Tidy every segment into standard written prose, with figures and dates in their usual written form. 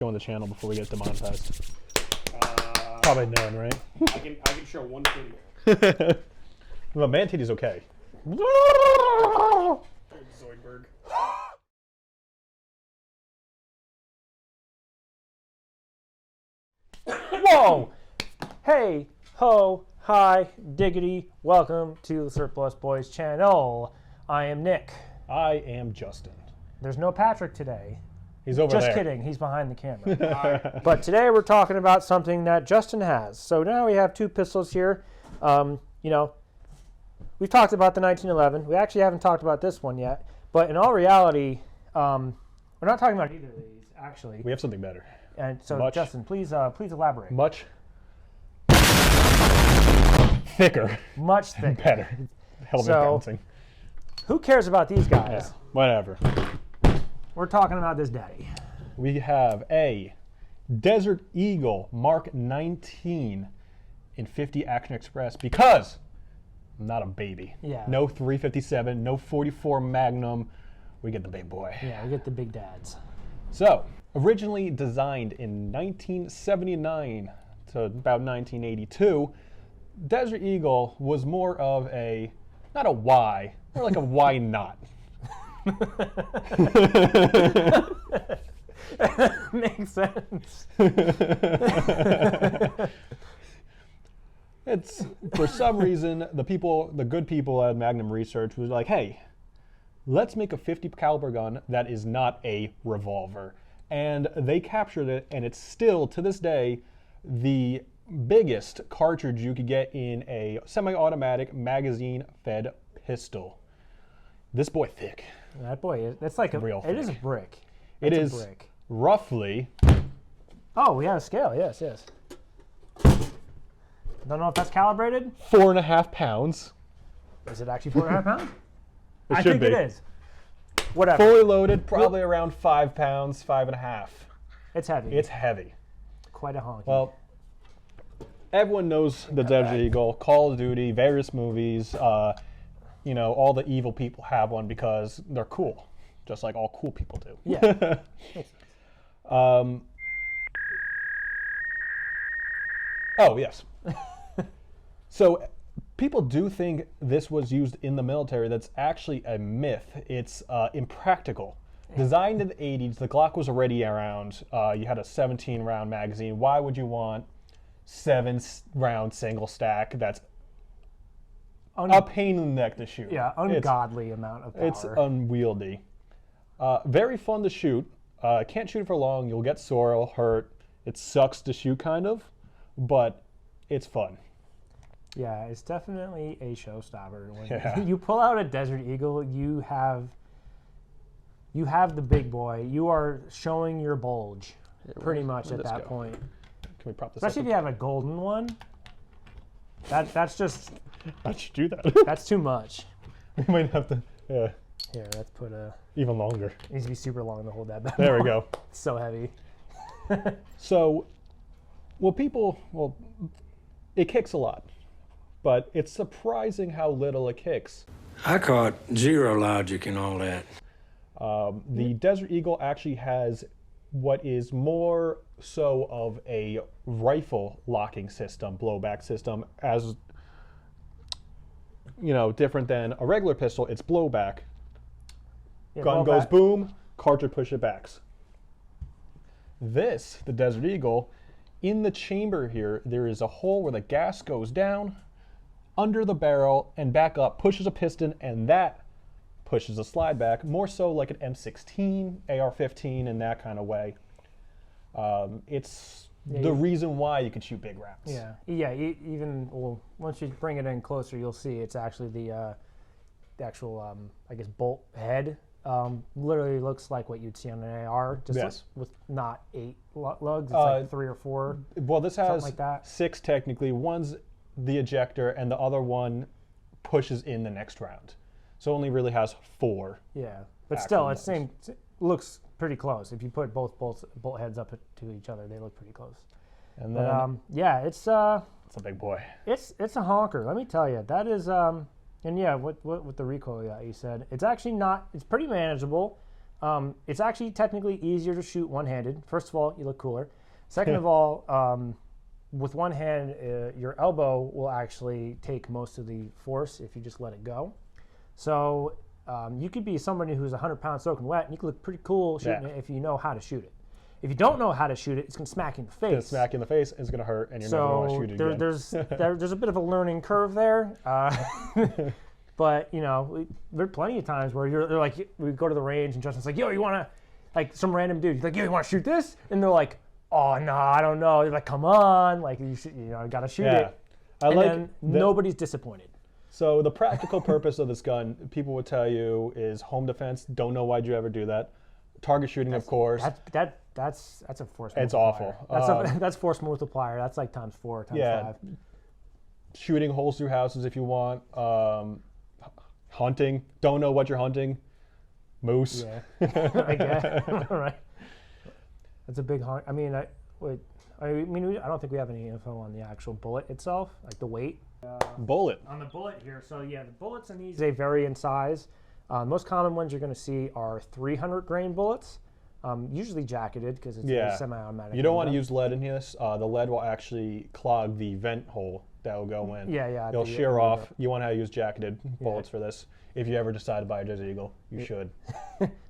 on the channel before we get demonetized? Probably none, right? I can show one video. Well, man titty's okay. Zoidberg. Whoa! Hey, ho, hi, diggity. Welcome to the Surplus Boys channel. I am Nick. I am Justin. There's no Patrick today. He's over Just there. kidding, he's behind the camera. But today we're talking about something that Justin has. So now we have two pistols here. You know, we've talked about the 1911. We actually haven't talked about this one yet. But in all reality, we're not talking about either of these, actually. We have something better. And so, Justin, please elaborate. Much thicker. Much thicker. Better. Helmet bouncing. Who cares about these guys? Yeah, whatever. We're talking about this daddy. We have a Desert Eagle Mark 19 in 50 Action Express because I'm not a baby. Yeah. No 357, no 44 Magnum. We get the big boy. Yeah, we get the big dads. So, originally designed in 1979 to about 1982, Desert Eagle was more of a, not a why, more like a why not. Makes sense. It's, for some reason, the good people at Magnum Research was like, hey, let's make a 50 caliber gun that is not a revolver. And they captured it, and it's still, to this day, the biggest cartridge you could get in a semi-automatic magazine-fed pistol. This boy thick. That boy, that's like Real it is a thick. brick. It It's is a brick. roughly, Oh, we have a scale. Yes, yes. Don't know if that's calibrated. 4.5 pounds. Is it actually 4.5 pounds? It I should think be. it is. Whatever. Fully loaded, probably around 5 pounds, 5.5. It's heavy. It's heavy. Quite a honky. Well, everyone knows the Desert Eagle, Call of Duty, various movies. You know, all the evil people have one because they're cool, just like all cool people do. Yeah. Oh, yes. So people do think this was used in the military. That's actually a myth. It's impractical. Designed in the 80s, the Glock was already around. You had a 17-round magazine. Why would you want 7-round single stack that's a pain in the neck to shoot? Yeah, ungodly amount of power. It's unwieldy. Very fun to shoot. Can't shoot for long. You'll get sore, it'll hurt. It sucks to shoot, kind of, but it's fun. Yeah, it's definitely a showstopper. When Yeah. you pull out a Desert Eagle, you have the big boy. You are showing your bulge, pretty much where'd at this that go? point. Can we prop this Especially up? if you have a golden one. That's just I should do that. that's too much. We might have to, yeah, Here, let's put a. even longer. It needs to be super long to hold that back. There we go. It's so heavy. So, it kicks a lot, but it's surprising how little it kicks. I caught zero logic in all that. The Desert Eagle actually has what is more so of a rifle locking system, blowback system, as you know, different than a regular pistol. It's blowback. Yeah, Gun blow goes back. boom, cartridge push it backs. This, the Desert Eagle, in the chamber here, there is a hole where the gas goes down under the barrel and back up, pushes a piston, and that pushes a slide back, more so like an M16, AR-15 in that kind of way. It's the reason why you can shoot big rounds. Yeah, yeah. Even once you bring it in closer, you'll see it's actually the actual I guess bolt head. Literally looks like what you'd see on an AR, just Yes. with not 8 lugs. It's like 3 or 4. Well, this has like that. 6 technically. One's the ejector, and the other one pushes in the next round. So it only really has 4. Yeah, but Actual still, it's lugs. looks pretty close. If you put both bolt heads up to each other, they look pretty close. And then But yeah, it's it's a big boy. It's a honker. Let me tell you, that is and yeah, what the recoil that you said, it's actually not. It's pretty manageable. It's actually technically easier to shoot one-handed. First of all, you look cooler. Second of all, with one hand, your elbow will actually take most of the force if you just let it go. So you could be somebody who's 100 pounds soaking wet, and you could look pretty cool shooting it if you know how to shoot it. If you don't know how to shoot it, it's going to smack you in the face. It's going to smack you in the face, and it's going to hurt, and you're never going to want to shoot it again. There's a bit of a learning curve there. But, you know, there are plenty of times where they're like, we go to the range, and Justin's like, yo, you want to, like, some random dude, he's like, yo, you want to shoot this? And they're like, oh, no, I don't know. They're like, come on. Like, you got to shoot it. Then nobody's disappointed. So the practical purpose of this gun, people would tell you, is home defense. Don't know why'd you ever do that. Target shooting, of course. That's a force multiplier. It's awful. That's force multiplier. That's like times 4, times 5. Shooting holes through houses if you want. Hunting. Don't know what you're hunting. Moose. Yeah. I guess. Right. That's a big hunt. I mean, I don't think we have any info on the actual bullet itself, like the weight. Bullet. On the bullet here. So yeah, the bullets in these, they vary in size. Most common ones you're going to see are 300 grain bullets, usually jacketed because it's a semi-automatic. You don't want to use lead in this. The lead will actually clog the vent hole that will go in. Yeah. It'll shear off. You want to use jacketed bullets for this. If you ever decide to buy a Desert Eagle, you should.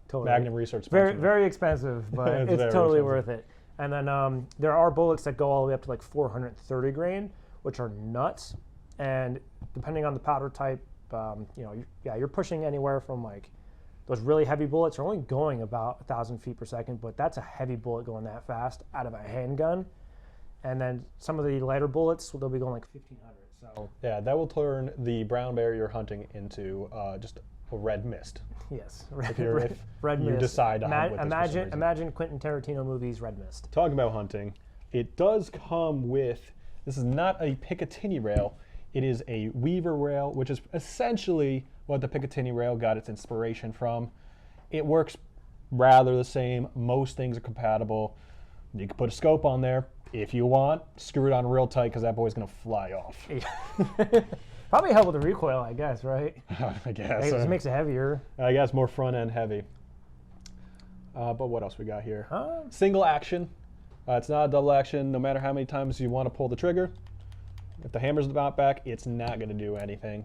Totally. Magnum Research. Very expensive, but it's totally worth it. And then there are bullets that go all the way up to like 430 grain, which are nuts. And depending on the powder type, you're pushing anywhere from like those really heavy bullets are only going about 1,000 feet per second, but that's a heavy bullet going that fast out of a handgun. And then some of the lighter bullets, they'll be going like 1,500. So yeah, that will turn the brown bear you're hunting into just a red mist. Yes, if red you mist. decide to hunt with this. Imagine Quentin Tarantino movies, Red Mist. Talking about hunting, it does come with. This is not a Picatinny rail. It is a Weaver rail, which is essentially what the Picatinny rail got its inspiration from. It works rather the same. Most things are compatible. You can put a scope on there if you want. Screw it on real tight because that boy's going to fly off. Probably help with the recoil, I guess, right? I guess. It makes it heavier. I guess more front end heavy. But what else we got here? Single action. It's not a double action. No matter how many times you want to pull the trigger, if the hammer's not back, it's not going to do anything.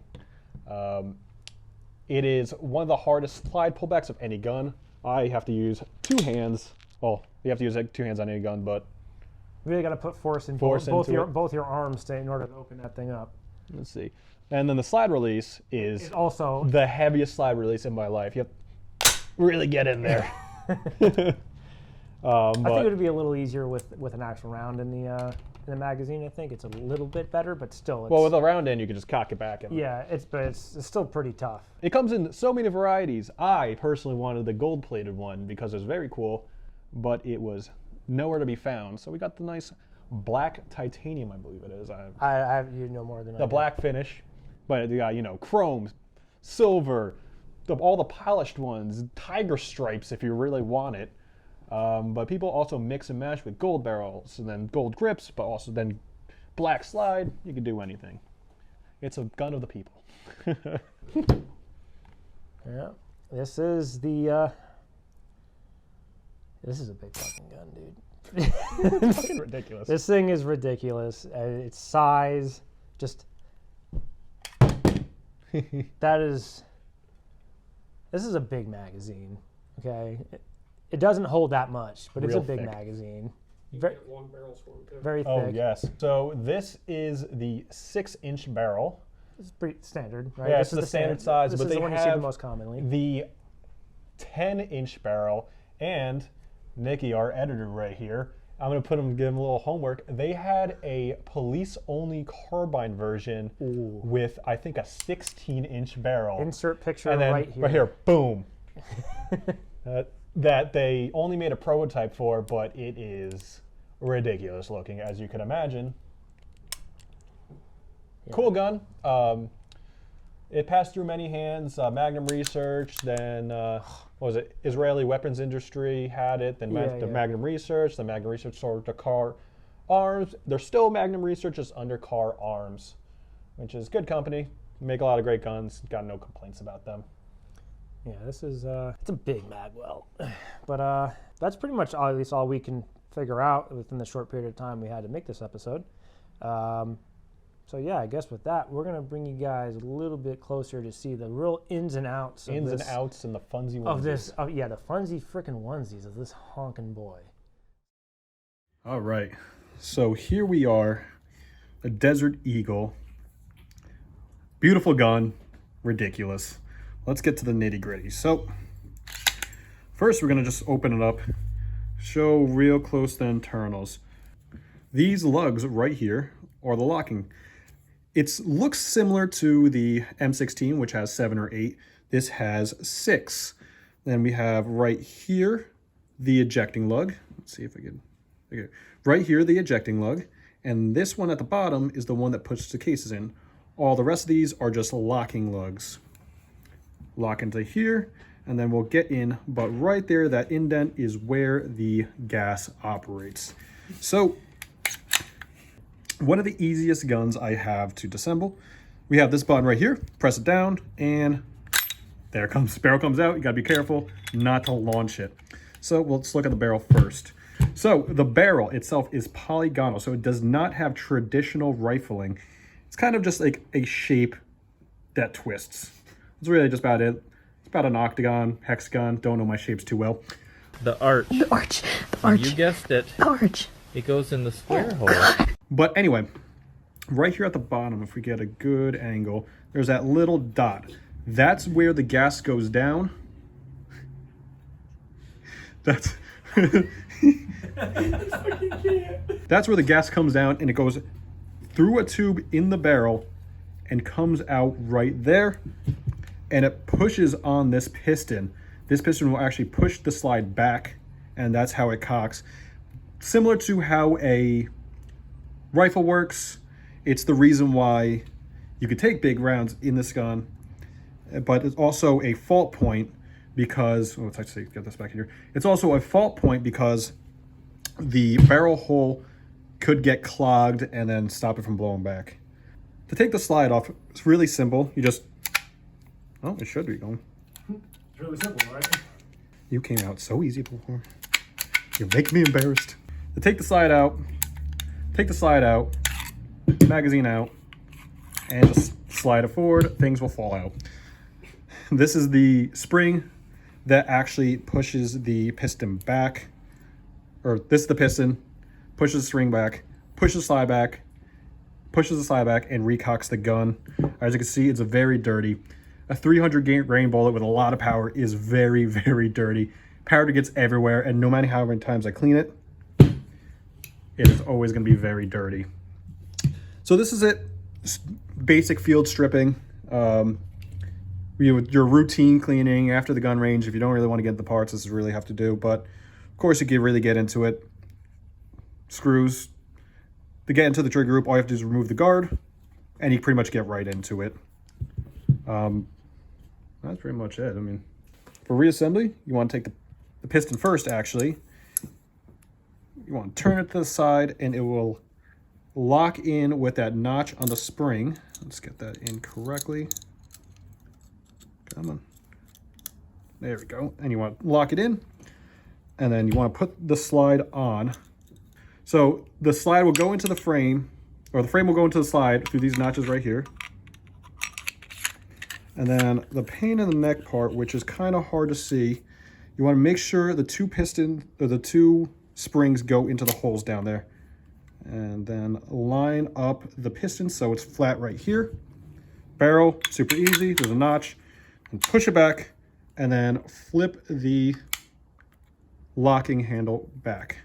It is one of the hardest slide pullbacks of any gun. I have to use 2 hands. Well, you have to use like 2 hands on any gun, but you really got to put force in both your arms in order to open that thing up. Let's see. And then the slide release is also the heaviest slide release in my life. You have to really get in there. I think it would be a little easier with an actual round in the magazine. I think it's a little bit better, but still. Well, with a round end, you can just cock it back. Yeah, it's still pretty tough. It comes in so many varieties. I personally wanted the gold-plated one because it was very cool, but it was nowhere to be found. So we got the nice black titanium, I believe it is. You know more than I do. The black finish, but you got chrome, silver, all the polished ones, tiger stripes if you really want it. But people also mix and match with gold barrels and then gold grips, but also then black slide. You can do anything. It's a gun of the people. Yeah, this is a big fucking gun, dude. It's fucking ridiculous. This thing is ridiculous. Its size, just this is a big magazine. Okay. It doesn't hold that much, but it's a big magazine. You get long barrels for them too. Very thick. Oh, yes. So this is the 6-inch barrel. It's pretty standard, right? Yeah, this it's the standard size, this but is they the one you have see the most commonly. the 10-inch barrel, and Nikki, our editor right here, I'm going to give him a little homework. They had a police-only carbine version with, I think, a 16-inch barrel. Insert picture and then, right here. Right here, boom. That they only made a prototype for, but it is ridiculous looking, as you can imagine. Yeah. Cool gun. It passed through many hands. Magnum Research, then what was it? Israeli weapons industry had it. Then Magnum Research. The Magnum Research sold to Car Arms. They're still Magnum Research, just under Car Arms, which is good company. Make a lot of great guns. Got no complaints about them. Yeah, this is it's a big mag well, but that's pretty much at least all we can figure out within the short period of time we had to make this episode. So yeah, I guess with that, we're gonna bring you guys a little bit closer to see the real ins and outs and the funsy onesies. of this. Yeah, the funsy frickin' onesies of this honkin' boy. All right, so here we are, a Desert Eagle. Beautiful gun, ridiculous. Let's get to the nitty gritty. So first we're gonna just open it up, show real close the internals. These lugs right here are the locking. It looks similar to the M16, which has 7 or 8. This has 6. Then we have right here the ejecting lug. Let's see if I can. Okay. Right here the ejecting lug, and this one at the bottom is the one that puts the cases in. All the rest of these are just locking lugs. Lock into here, and then we'll get in, but right there, that indent is where the gas operates. So one of the easiest guns I have to disassemble, we have this button right here, press it down, and there comes, the barrel comes out. You gotta be careful not to launch it. So let's look at the barrel first. So the barrel itself is polygonal, so it does not have traditional rifling. It's kind of just like a shape that twists. That's really just about it. It's about an octagon, hexagon, don't know my shapes too well. The arch. The arch. The arch. You guessed it. The arch. It goes in the square hole. But anyway, right here at the bottom, if we get a good angle, there's that little dot. That's where the gas goes down. That's that's where the gas comes down, and it goes through a tube in the barrel and comes out right there, and it pushes on this piston. This piston will actually push the slide back, and that's how it cocks. Similar to how a rifle works. It's the reason why you could take big rounds in this gun, but it's also a fault point because, let's actually get this back here. It's also a fault point because the barrel hole could get clogged and then stop it from blowing back. To take the slide off, it's really simple. You just, oh, it should be going. It's really simple, right? You came out so easy before. You make me embarrassed. To take the slide out, magazine out, and just slide it forward, things will fall out. This is the spring that actually pushes the piston back, or this is the piston, pushes the spring back, pushes the slide back, and recocks the gun. As you can see, it's very dirty. A 300 grain bullet with a lot of power is very, very dirty. Powder gets everywhere, and no matter how many times I clean it, it is always going to be very dirty. So this is it. Basic field stripping. Your routine cleaning after the gun range. If you don't really want to get the parts, this is really have to do. But of course, you can really get into it. Screws. To get into the trigger group, all you have to do is remove the guard, and you pretty much get right into it. That's pretty much it. I mean, for reassembly, you want to take the piston first, actually. You want to turn it to the side, and it will lock in with that notch on the spring. Let's get that in correctly. Come on. There we go. And you want to lock it in, and then you want to put the slide on. So the slide will go into the frame, or the frame will go into the slide through these notches right here. And then the pain in the neck part, which is kind of hard to see, you want to make sure the two springs go into the holes down there. And then line up the piston so it's flat right here. Barrel, super easy. There's a notch. And push it back, and then flip the locking handle back.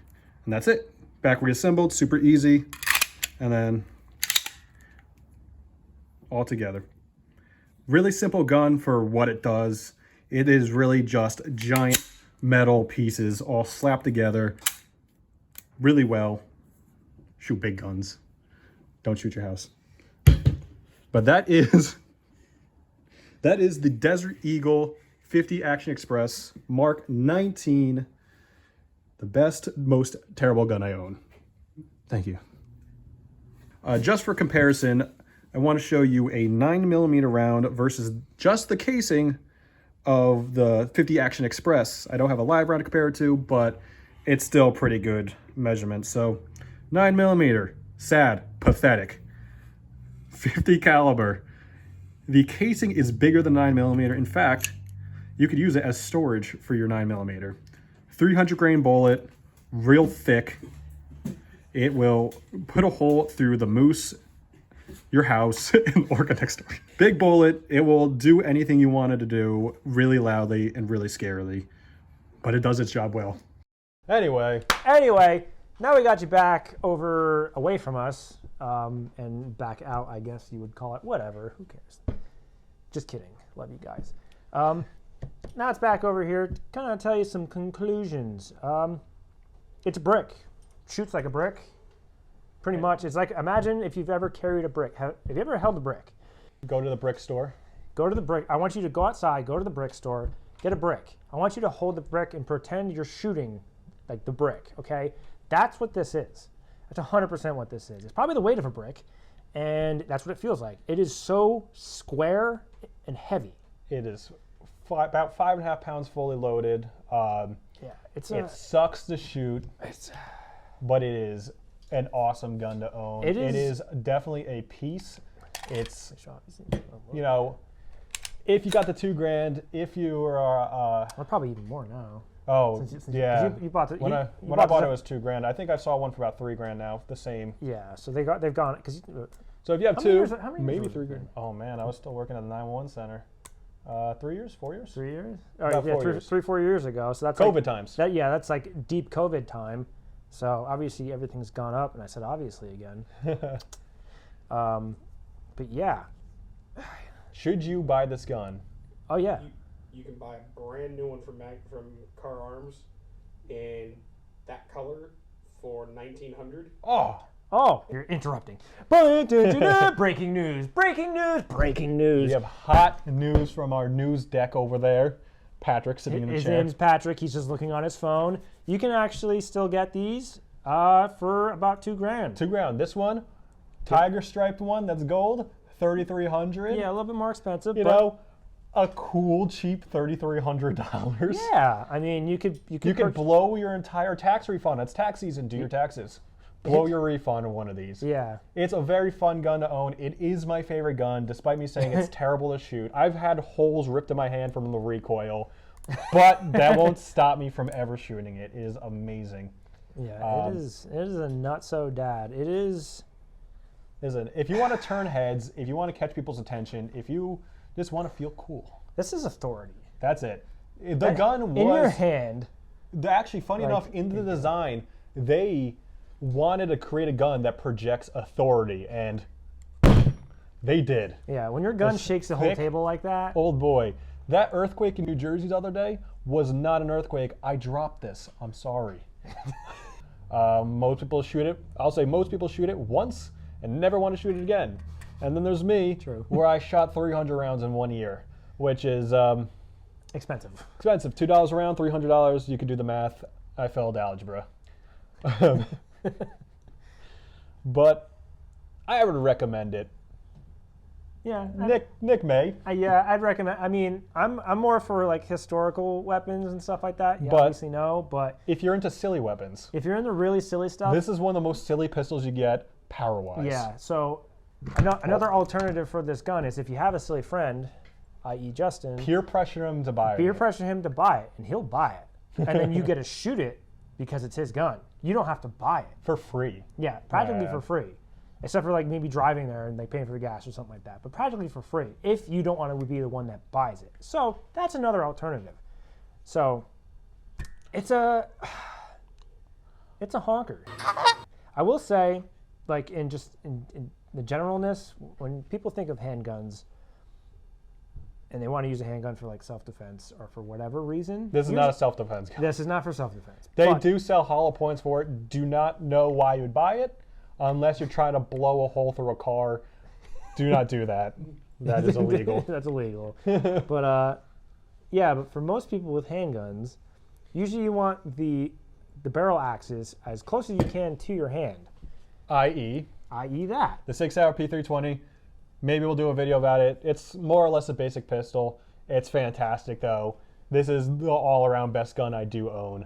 And that's it. Back reassembled, super easy. And then all together. Really simple gun for what it does. It is really just giant metal pieces all slapped together really well. Shoot big guns. Don't shoot your house. But that is the Desert Eagle 50 Action Express Mark 19. The best, most terrible gun I own. Thank you. Just for comparison, I want to show you a 9mm round versus just the casing, of the 50 Action Express. I don't have a live round to compare it to, but it's still pretty good measurement. So 9mm, sad, pathetic. 50 caliber. The casing is bigger than 9mm. In fact, you could use it as storage for your 9mm. 300 grain bullet, real thick. It will put a hole through the moose, your house, and the orca next door. Big bullet, it will do anything you want it to do really loudly and really scarily, but it does its job well. Anyway, now we got you back away from us, and back out, I guess you would call it. Whatever, who cares? Just kidding. Love you guys. Now it's back over here to kind of tell you some conclusions. It's a brick. Shoots like a brick. Pretty much. It's like, imagine if you've ever carried a brick. Have you ever held a brick? go to the brick store. Go to the brick. I want you to go outside, go to the brick store, get a brick. I want you to hold the brick and pretend you're shooting like the brick, okay? That's what this is. That's 100% what this is. It's probably the weight of a brick, and that's what it feels like. It is so square and heavy. It is about 5.5 pounds fully loaded. Yeah, It sucks to shoot, but it is an awesome gun to own. It is definitely a piece. It's, you know, if you got the $2,000, if you are, or probably even more now. Oh, yeah. You bought when I bought it was $2,000. I think I saw one for about $3,000 now. The same. Yeah. So they've gone because. So if you have how many maybe years $3,000. Oh man, I was still working at the 911 center. 3 years, 4 years. 3 years. About 4 years. 4 years ago. So that's COVID like, times. That's like deep COVID time. So obviously everything's gone up, and I said obviously again. But yeah. Should you buy this gun? Oh yeah. You can buy a brand new one from Car Arms in that color for $1,900. Oh, you're interrupting. Breaking news! Breaking news! Breaking news! We have hot news from our news deck over there. Patrick sitting in the His chair. name's Patrick. He's just looking on his phone. You can actually still get these for about $2,000. $2,000. This one, tiger striped one, that's gold, $3,300. Yeah, a little bit more expensive. You know, a cool, cheap $3,300. Yeah, I mean, you could blow your entire tax refund. It's tax season. Do your taxes. Blow your refund on one of these. Yeah. It's a very fun gun to own. It is my favorite gun, despite me saying it's terrible to shoot. I've had holes ripped in my hand from the recoil, but that won't stop me from ever shooting it. It is amazing. Yeah, it is a nutso-dad. It is. Listen, if you want to turn heads, if you want to catch people's attention, if you just want to feel cool. This is authority. That's it. The gun was... In your hand. Actually, funny enough, in the design, they wanted to create a gun that projects authority, and they did. Yeah, when your gun shakes the whole thick table like that. Old boy. That earthquake in New Jersey the other day was not an earthquake. I dropped this. I'm sorry. Most people shoot it. I'll say most people shoot it once and never want to shoot it again. And then there's me, where I shot 300 rounds in 1 year, which is expensive. Expensive. $2 a round, $300. You can do the math. I failed algebra. But I would recommend it. Yeah, Nick may. Yeah, I'd recommend. I mean, I'm more for like historical weapons and stuff like that. But obviously no, but if you're into silly weapons, if you're into really silly stuff, this is one of the most silly pistols you get power-wise. Yeah. So another alternative for this gun is if you have a silly friend, i.e. Justin, peer pressure him to buy it. Peer pressure him to buy it, and he'll buy it, and then you get to shoot it because it's his gun. You don't have to buy it for free. Yeah, practically for free. Except for like maybe driving there and like paying for the gas or something like that. But practically for free if you don't want to be the one that buys it. So that's another alternative. So it's a honker. I will say, like in the generalness, when people think of handguns and they want to use a handgun for like self-defense or for whatever reason. This is not a self-defense gun. This is not for self-defense. They do sell hollow points for it. Do not know why you would buy it. Unless you're trying to blow a hole through a car, do not do that. That is illegal. That's illegal. But yeah, but for most people with handguns, usually you want the barrel axis as close as you can to your hand. I.e. that. The 6-hour P320. Maybe we'll do a video about it. It's more or less a basic pistol. It's fantastic, though. This is the all-around best gun I do own.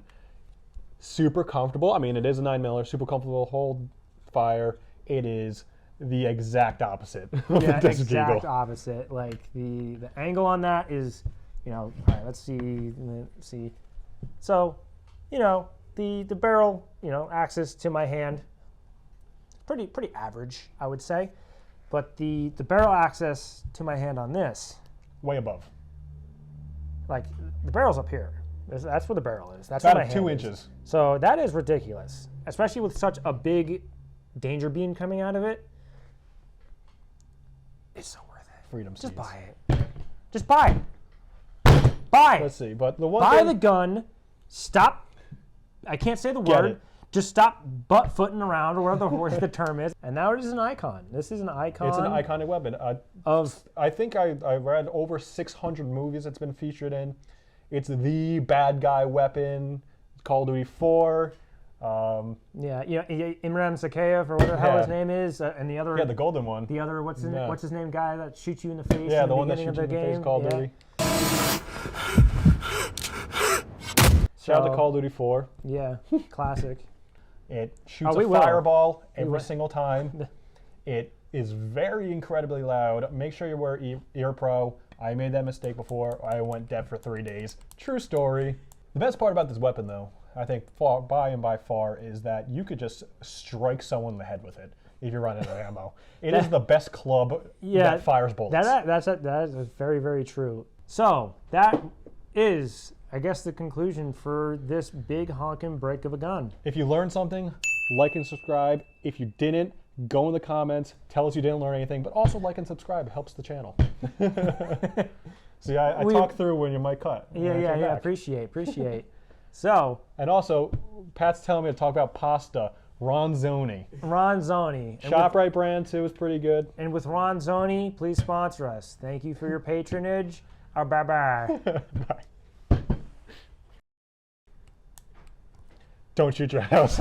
Super comfortable. I mean, it is a 9mm, super comfortable hold fire. It is the exact opposite of Yeah, the Desert exact Eagle. opposite. Like the angle on that is, all right, let's see. So, the barrel, axis to my hand, pretty average, I would say. But the barrel access to my hand on this, Way above. like the barrel's up here. That's where the barrel is. That's where my About hand 2 is. inches. So that is ridiculous, especially with such a big danger beam coming out of it. It's so worth it. Freedom Just seeds. buy it. Just buy it. Buy it. Let's see, but the one Buy thing, the gun. Stop. I can't say the Get word. it. Just stop butt-footing around, or whatever the term is. And now it is an icon. This is an icon. it's an iconic weapon. of. I think I read over 600 movies it's been featured in. It's the bad guy weapon. Call of Duty 4. Yeah, Imran Zakhaev, or whatever the hell his Yeah. name is, and the other. Yeah, the golden one. The other, what's Yeah. his name guy that shoots you in the face Yeah, in the the one that beginning shoots you of in the the face, game? Call of Yeah. Duty. Shout out to Call of Duty 4. Yeah, classic. It shoots we a will. fireball every will. single time. It is very incredibly loud. Make sure you wear ear pro. I made that mistake before. I went deaf for 3 days. True story. The best part about this weapon, though, I think by far, is that you could just strike someone in the head with it if you run out of ammo. It is the best club that fires bullets. That is very, very true. So that is, I guess, the conclusion for this big honkin' break of a gun. If you learned something, like and subscribe. If you didn't, go in the comments. Tell us you didn't learn anything, but also like and subscribe. It helps the channel. See, I talk through when you might cut. Yeah. Appreciate. So, And also, Pat's telling me to talk about pasta. Ronzoni. Ronzoni. ShopRite brand, too, is pretty good. And with Ronzoni, please sponsor us. Thank you for your patronage. Bye-bye. Bye. Don't shoot your house.